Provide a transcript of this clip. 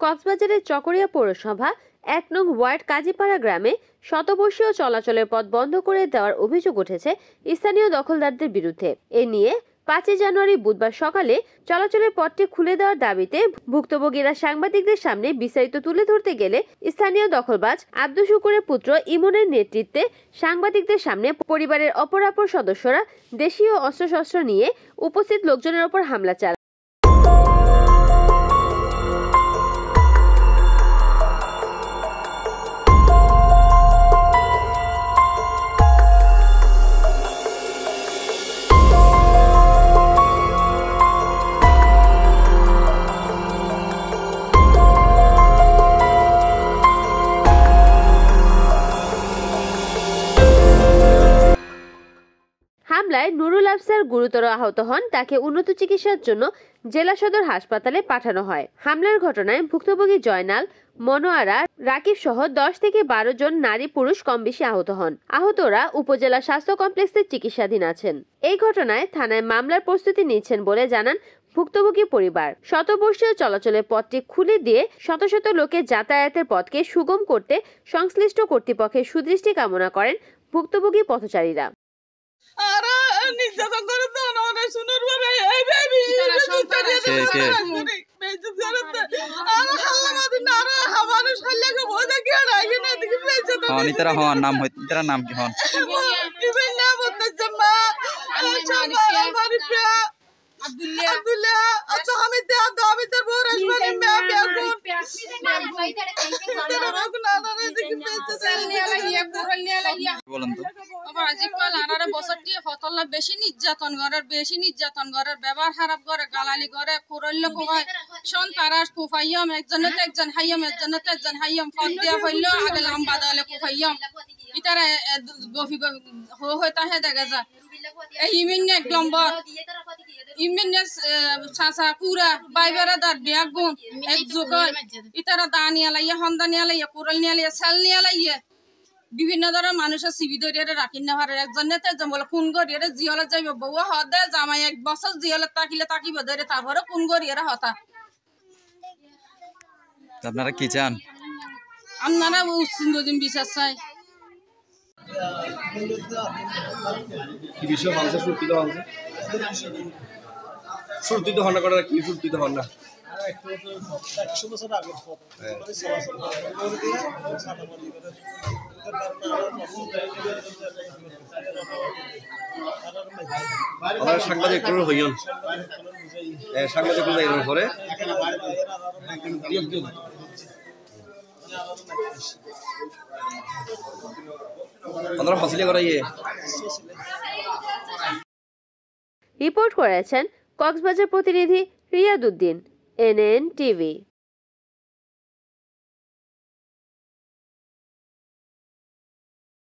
কক্সবাজারের চকরিয়া পৌরসভা ১ নং ওয়ার্ড কাজীপাড়া গ্রামে শতবর্ষীয় চলাচলের পথ বন্ধ করে দেওয়ার অভিযোগ উঠেছে স্থানীয় দখলদারদের বিরুদ্ধে। এ নিয়ে ৫ জানুয়ারি বুধবার সকালে চলাচলের পথটি খুলে দেওয়ার দাবিতে ভুক্তভোগীরা সাংবাদিকদের সামনে বিস্তারিত তুলে ধরতে গেলে স্থানীয় দখলবাজ আব্দুল শুকুরের পুত্র ইমনের নেতৃত্বে সাংবাদিকদের সামনে পরিবারের অপরাপর সদস্যরা দেশীয় অস্ত্রশস্ত্র নিয়ে উপস্থিত লোকজনের ওপর হামলা চালায়। হামলায় নুরুল আফসার গুরুতর আহত হন। তাকে উন্নত চিকিৎসার জন্য জেলা সদর হাসপাতালে পাঠানো হয়। হামলার ঘটনায় ভুক্তভোগী জয়নাল, মনোয়ারা, রাকিব সহ ১০ থেকে ১২ জন নারী পুরুষ কম বেশি আহত হন। আহতরা উপজেলা স্বাস্থ্য কমপ্লেক্সে চিকিৎসাধীন আছেন। এই ঘটনায় থানায় মামলার প্রস্তুতি নিচ্ছেন বলে জানান ভুক্তভোগী পরিবার। শতবর্ষীয় চলাচলের পথটি খুলে দিয়ে শত শত লোকের যাতায়াতের পথকে সুগম করতে সংশ্লিষ্ট কর্তৃপক্ষের সুদৃষ্টি কামনা করেন ভুক্তভোগী পথচারীরা। নাম কি হন বেশি নির্যাতন করার ব্যবহার খারাপ করে গালালি করে কুরল্য কোভায় শোন তারা কুফাইয়াম একজনতে একজন হাইয়াম একজনতে একজন হাইয়াম পদ দিয়া হইল আগে লম্বা দলে কুফাইয়াম ইতারা গফি হয়ে তাহে দেখা যা এই ইমিনে এক নম্বর ইমিনে সাসা পুরা বাইবেরা দার বিয়াগুন এক জোগয় ইতারা দানিয়া লাইয়া হন্দানিয়া লাইয়া কুরল নিয়া লাইয়া সাল নিয়া লাইয়া বিভিন্ন ধরনের মানুষের সিবি ধরিয়ে রাখি না পারে একজন নেতা বলে কোন গড়িয়ে জিহলে যাইব বউ হদে জামাই ১ বছর জিহলে তাকিব ধরে তারপরে কোন গড়িয়ে হতা। আপনারা কি চান? আপনারা উচিত বিচার চাই। কি বিষয় মানুষ সুরক্ষিত হচ্ছে সুরক্ষিত হন না কি সুরক্ষিত হন না ১০০ বছর আগে সাংবাদিক হইন সাংবাদিক পরে রিপোর্ট করেছেন কক্সবাজার প্রতিনিধি রিয়াদ উদ্দিন, NN TV।